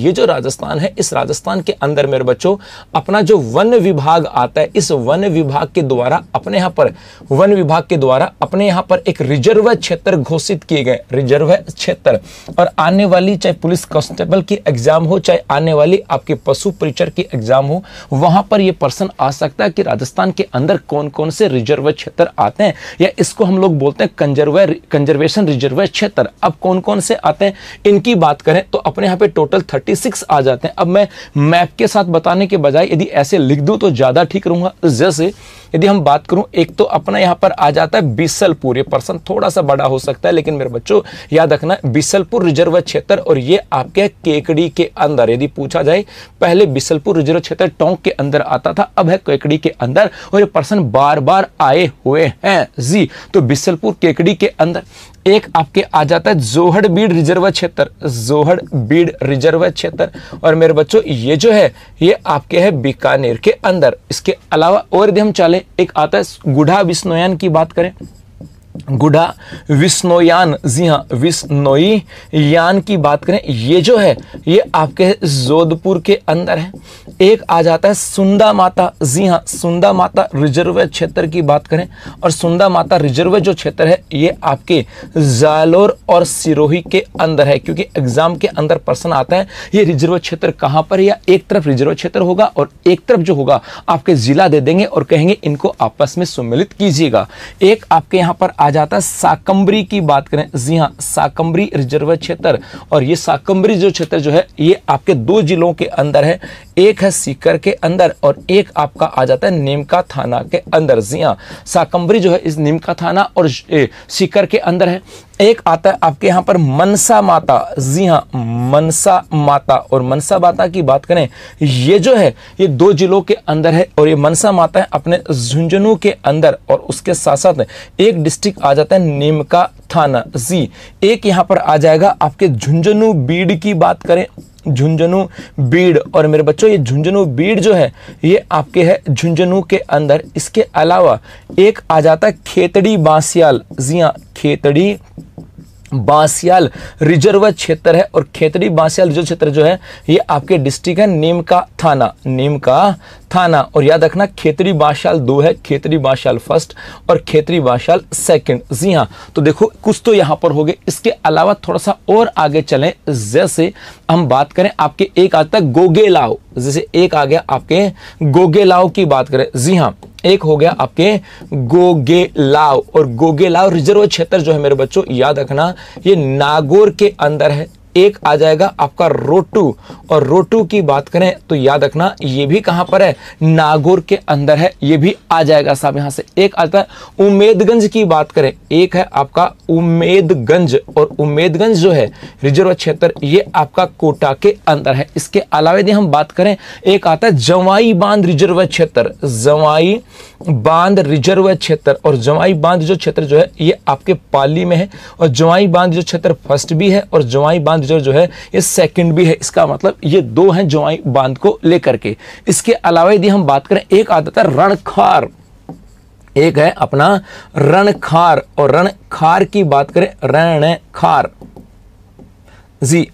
ये जो राजस्थान है, इस राजस्थान के अंदर मेरे बच्चों अपना जो वन विभाग आता है, इस वन विभाग के द्वारा अपने यहाँ पर एक रिजर्व क्षेत्र घोषित किए गए, रिजर्व क्षेत्र। और आने वाली चाहे पुलिस कांस्टेबल की एग्जाम हो, चाहे आने वाली आपके पशु परिचर की एग्जाम हो, वहां पर यह प्रश्न आ सकता है कि राजस्थान के अंदर कौन कौन से रिजर्व क्षेत्र आते हैं, या इसको हम लोग बोलते हैं कंजर्वेशन रिजर्व क्षेत्र। अब कौन कौन से आते हैं इनकी बात करें तो अपने यहाँ पे टोटल 36 आ जाते हैं। अब मैं मैप के साथ बताने के बजाय यदि ऐसे लिख दूं तो ज्यादा ठीक रहूंगा। जैसे यदि हम बात करूं, एक तो अपना यहां पर आ जाता है बिसलपुर, ये पर्सन थोड़ा सा बड़ा हो सकता है लेकिन मेरे बच्चों याद रखना बिसलपुर रिजर्व क्षेत्र, और ये आपके केकड़ी के अंदर। यदि पूछा जाए पहले बिसलपुर रिजर्व क्षेत्र टोंक के अंदर आता था, अब है केकड़ी के अंदर, और ये पर्सन बार बार आए हुए हैं जी। तो बिसलपुर केकड़ी के अंदर एक आपके आ जाता है जोहड़बीड़ रिजर्व क्षेत्र, जोहड़बीड़ रिजर्व क्षेत्र। और मेरे बच्चों ये जो है ये आपके है बीकानेर के अंदर। इसके अलावा और यदि हम चले, एक आता है गुढ़ा बिश्नोयान की बात करें, गुढ़ा विश्नोयान, जी हाँ विश्नोयान की बात करें, ये जो है ये आपके जोधपुर के अंदर है। एक आ जाता है सुंदा माता, जी हाँ सुंदा माता रिजर्व क्षेत्र की बात करें, और सुंदा माता रिजर्व जो क्षेत्र है ये आपके जालोर और सिरोही के अंदर है। क्योंकि एग्जाम के अंदर प्रश्न आता है ये रिजर्व क्षेत्र कहां पर, या एक तरफ रिजर्व क्षेत्र होगा और एक तरफ जो होगा आपके जिला दे देंगे और कहेंगे इनको आपस में सम्मिलित कीजिएगा। एक आपके यहां पर आ जाता है साकंबरी की बात करें, जी हां साकंबरी रिजर्व क्षेत्र, और ये साकंबरी जो क्षेत्र जो है ये आपके 2 जिलों के अंदर है, एक है सीकर के अंदर और एक आपका आ जाता है नीमका थाना के अंदर। जी हां साकंबरी जो है इस नीमका थाना और सीकर के अंदर है। एक आता है आपके यहां पर मनसा माता, जी हां मनसा माता, और मनसा माता की बात करें ये जो है ये 2 जिलों के अंदर है, और ये मनसा माता है अपने झुंझुनू के अंदर, और उसके साथ साथ एक डिस्ट्रिक्ट आ जाता है नीमका थाना। जी एक यहां पर आ जाएगा आपके झुंझुनू बीड़ की बात करें, झुंझुनू बीड़, और मेरे बच्चों ये झुंझुनू बीड़ जो है ये आपके है झुंझुनू के अंदर। इसके अलावा एक आ जाता है खेतड़ी बांसियाल, जी हाँ खेतड़ी बांसियाल रिजर्व क्षेत्र है, और खेतड़ी बांसियाल रिजर्व क्षेत्र जो है ये आपके डिस्ट्रिक्ट है नीमका थाना, नीमका थाना। और याद रखना खेतड़ी बांसियाल 2 है, खेतड़ी बांसियाल फर्स्ट और खेतड़ी बांसियाल सेकंड। जी हाँ तो देखो कुछ तो यहां पर हो गए। इसके अलावा थोड़ा सा और आगे चलें, जैसे हम बात करें आपके एक आता है गोगेलाव, जैसे एक आ गया आपके गोगेलाव की बात करें, जी हाँ एक हो गया आपके गोगेलाव, और गोगेलाव रिजर्व क्षेत्र जो है मेरे बच्चों याद रखना ये नागौर के अंदर है। एक आ जाएगा आपका रोटू, और रोटू की बात करें तो याद रखना ये भी कहां पर है, नागौर के अंदर है, ये भी आ जाएगा साहब यहां से। एक आता है उम्मेदगंज की बात करें, एक है आपका उम्मेदगंज, और उम्मेदगंज जो है रिजर्व क्षेत्र ये आपका कोटा के अंदर है। इसके अलावा यदि हम बात करें एक आता है जवाई बांध रिजर्व क्षेत्र, जवाई बांध रिजर्व क्षेत्र, और जवाई बांध जो क्षेत्र जो है ये आपके पाली में है, और जवाई बांध जो क्षेत्र फर्स्ट भी है और जवाई बांध जो है ये सेकंड भी है। इसका मतलब ये 2 हैं जवाई बांध को लेकर के। इसके अलावा यदि हम बात करें एक आता है रणखार, एक है अपना रणखार, और रणखार की बात करें रणखार, जी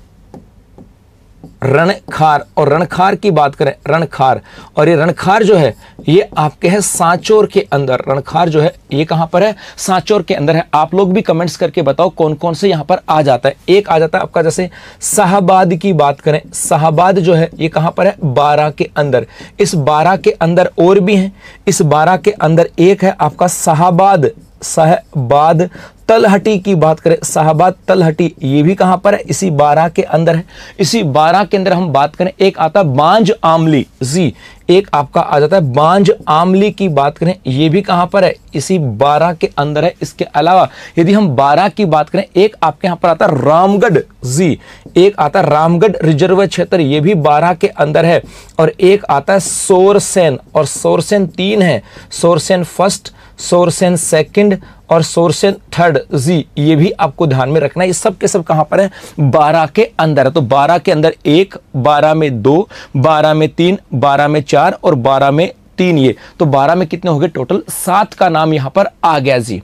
रणखार, और रणखार की बात करें रणखार, और ये रणखार जो है ये आपके है सांचौर के अंदर। रणखार जो है ये कहां पर है, सांचौर के अंदर है। आप लोग भी कमेंट्स करके बताओ कौन कौन से यहां पर आ जाता है। एक आ जाता है आपका जैसे शाहबाद की बात करें, शाहबाद जो है ये कहां पर है, 12 के अंदर। इस 12 के अंदर और भी है, इस 12 के अंदर एक है आपका शाहबाद, शाहबाद तलहटी की बात करें, शाहबाद तलहटी ये भी कहां पर है, इसी 12 के अंदर है। इसी 12 के अंदर हम बात करें एक आता है बांज आमली, जी एक आपका आ जाता है बांज आमली की बात करें, ये भी कहां पर है, इसी 12 के अंदर है। इसके अलावा यदि हम 12 की बात करें एक आपके यहां पर आता है रामगढ़, जी एक आता है रामगढ़ रिजर्व क्षेत्र, ये भी 12 के अंदर है। और एक आता है सोरसेन, और सोरसेन 3 है, सोरसेन फर्स्ट, सोरसेन सेकंड और सोरसेन थर्ड, जी ये भी आपको ध्यान में रखना है। ये सब के सब कहां पर है, 12 के अंदर है। तो 12 के अंदर 1, 12 में 2, 12 में 3, 12 में 4 और 12 में 3, ये तो 12 में कितने हो गए टोटल, 7 का नाम यहां पर आ गया जी।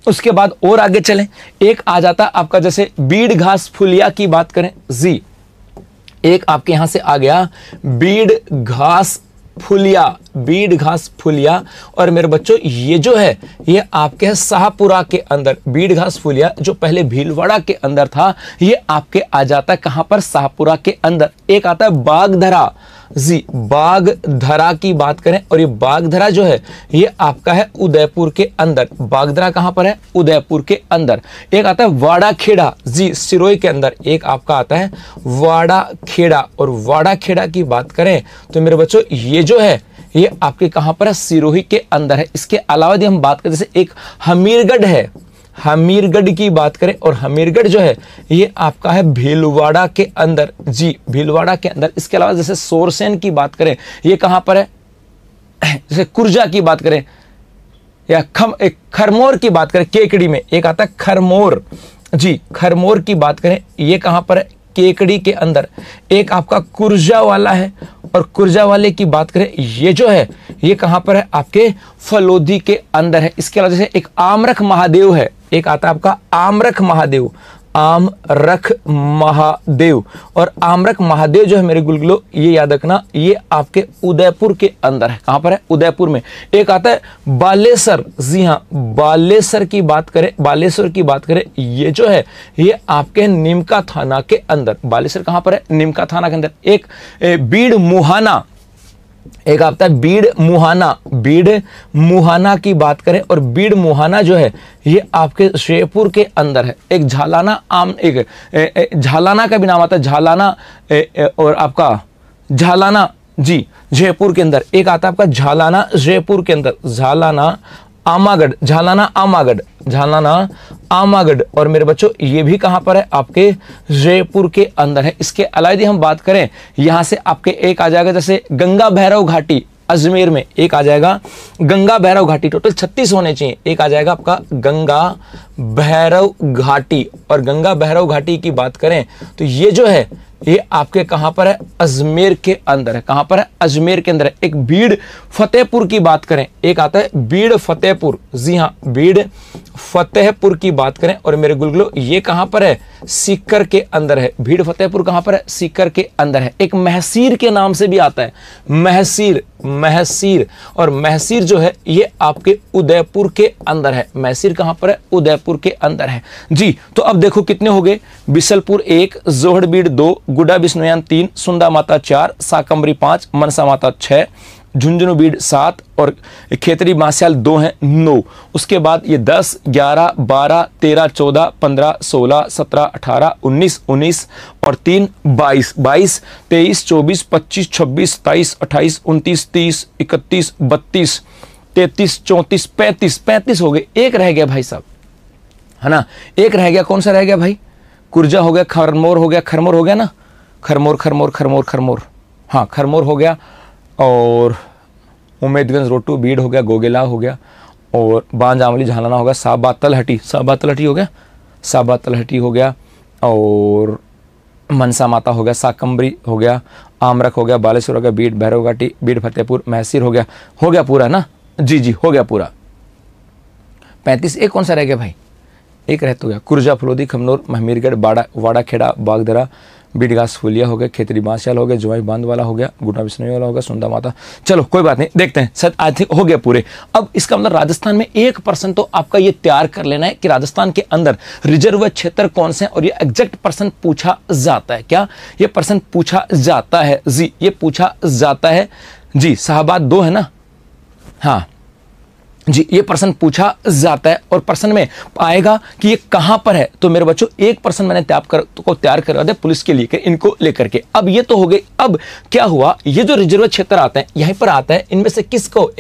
उसके बाद और आगे चलें, एक आ जाता आपका जैसे बीड़ घास फुलिया की बात करें, जी एक आपके यहां से आ गया बीड़ घास फुलिया, बीड़ घास फुलिया। और मेरे बच्चों ये जो है ये आपके है शाहपुरा के अंदर, बीड़ घास फुलिया जो पहले भीलवाड़ा के अंदर था ये आपके आ जाता है कहां पर, शाहपुरा के अंदर। एक आता है बागधरा जी, बागधरा की बात करें और ये बागधरा जो है ये आपका है उदयपुर के अंदर। बागधरा कहां पर है, उदयपुर के अंदर। एक आता है वाड़ा खेड़ा जी, सिरोही के अंदर। एक आपका आता है वाड़ा खेड़ा, और वाड़ा खेड़ा की बात करें तो मेरे बच्चों ये जो है ये आपके कहां पर है, सिरोही के अंदर है। इसके अलावा यदि हम बात करें जैसे एक हमीरगढ़ है, हमीरगढ़ की बात करें और हमीरगढ़ जो है ये आपका है भीलवाड़ा के अंदर जी, भीलवाड़ा के अंदर। इसके अलावा जैसे सोरसेन की बात करें ये कहां पर है, जैसे कुर्जा की बात करें या खरमोर की बात करें केकड़ी में, एक आता है खरमोर जी, खरमोर की बात करें ये कहां पर है, केकड़ी के अंदर। एक आपका कुर्जा वाला है, और कुर्जा वाले की बात करें ये जो है ये कहां पर है, आपके फलोदी के अंदर है। इसके अलावा जैसे एक आमरख महादेव है, एक आता है आपका आमरख महादेव, आमरख महादेव। और आमरख महादेव जो है मेरे गुलगुलो ये याद रखना ये आपके उदयपुर के अंदर है। कहां पर है, उदयपुर में। एक आता है बालेसर, जी हां बालेसर की बात करें, बालेश्वर की बात करें ये जो है ये आपके निमका थाना के अंदर। बालेसर कहां पर है, निमका थाना के अंदर। एक बीड़ मुहाना, एक आता है बीड़ मुहाना, बीड़ मुहाना की बात करें और बीड़ मुहाना जो है ये आपके जयपुर के अंदर है। एक झालाना आम, एक झालाना का भी नाम आता है, झालाना और आपका झालाना जी जयपुर के अंदर। एक आता है आपका झालाना जयपुर के अंदर, झालाना आमागढ़, झालाना आमागढ़, झालाना आमागढ़। और मेरे बच्चों ये भी कहां पर है, आपके जयपुर के अंदर है। इसके अलावा यदि हम बात करें यहां से आपके एक आ जाएगा जैसे गंगा भैरव घाटी अजमेर में, एक आ जाएगा गंगा भैरव घाटी। टोटल 36 होने चाहिए। एक आ जाएगा आपका गंगा भैरव घाटी, और गंगा भैरव घाटी की बात करें तो ये जो है ये आपके कहां पर है, अजमेर के अंदर है। कहां पर है, अजमेर के अंदर है। एक बीड़ फतेहपुर की बात करें, एक आता है बीड़ फतेहपुर, जी हां बीड़ फतेहपुर की बात करें और मेरे गुलगुलो ये कहां पर है, सीकर के अंदर है। भीड़ फतेहपुर कहां पर है, सीकर के अंदर है। एक महसीर के नाम से भी आता है, महसीर, महसीर। और महसीर जो है ये आपके उदयपुर के अंदर है। महसीर कहां पर है, उदयपुर के अंदर है जी। तो अब देखो कितने हो गए, बिसलपुर 1, जोहड़बीड़ 2, गुड्डा बिश्नोई 3, सुंदा माता 4, साकंबरी 5, मनसा माता 6, झुंझुनू बीड़ 7 और खेतरी बांसियाल 2 हैं 9। उसके बाद ये 10, 11, 12, 13, 14, 15, 16, 17, 18, 19, 19 और 3 22, 22, 23, 24, 25, 26, 27, 28, 29, 30, 31, 32, 33, 34, 35, 35 हो गए। एक रह गया भाई साहब, है ना, एक रह गया। कौन सा रह गया भाई, कुर्जा हो गया, खरमोर हो गया, खरमोर हो गया ना, खरमोर खरमोर खरमोर खरमोर, हाँ खरमोर हो गया। और उम्मेदगंज रोटू बीड़ हो गया, गोगेला हो गया, और बांज आमली झालाना हो गया, साबा तलहटी, साबा तलहटी हो गया, साबा तलहटी हो गया, और मनसा माता हो गया, साकंबरी हो गया, आमरख हो गया, बालेश्वर हो गया, बीड़ भैरव घाटी, बीड़ फतेहपुर, महसीर हो गया पूरा ना जी जी हो गया पूरा। 35। एक कौन सा रह गया भाई, एक रह तो गया, कुर्जा फलोदी खमनोर हमीरगढ़ वाड़ा खेड़ा बागधरा बीड़ घास फुलिया हो गया, खेतरी बांसियाल हो गया, जुआई बांध वाला हो गया, गुड्डा बिश्नोई वाला हो गया, सुंदा माता। चलो कोई बात नहीं, देखते हैं सर, आई थिंक हो गया पूरे। अब इसका मतलब राजस्थान में 1% तो आपका ये तैयार कर लेना है कि राजस्थान के अंदर रिजर्व क्षेत्र कौन से हैं, और ये एग्जैक्ट पर्सन पूछा जाता है। क्या ये पर्सन पूछा जाता है जी, ये पूछा जाता है जी। शाहबाद 2 है ना, हाँ जी, ये प्रश्न पूछा जाता है और प्रश्न में आएगा कि ये कहां पर है। तो मेरे बच्चों एक प्रश्न मैंने तैयार करवा दिया पुलिस के लिए, इनको लेकर के। अब ये तो हो गई। अब क्या हुआ, ये जो रिजर्व क्षेत्र आते हैं यहीं पर आता है, इनमें से किसको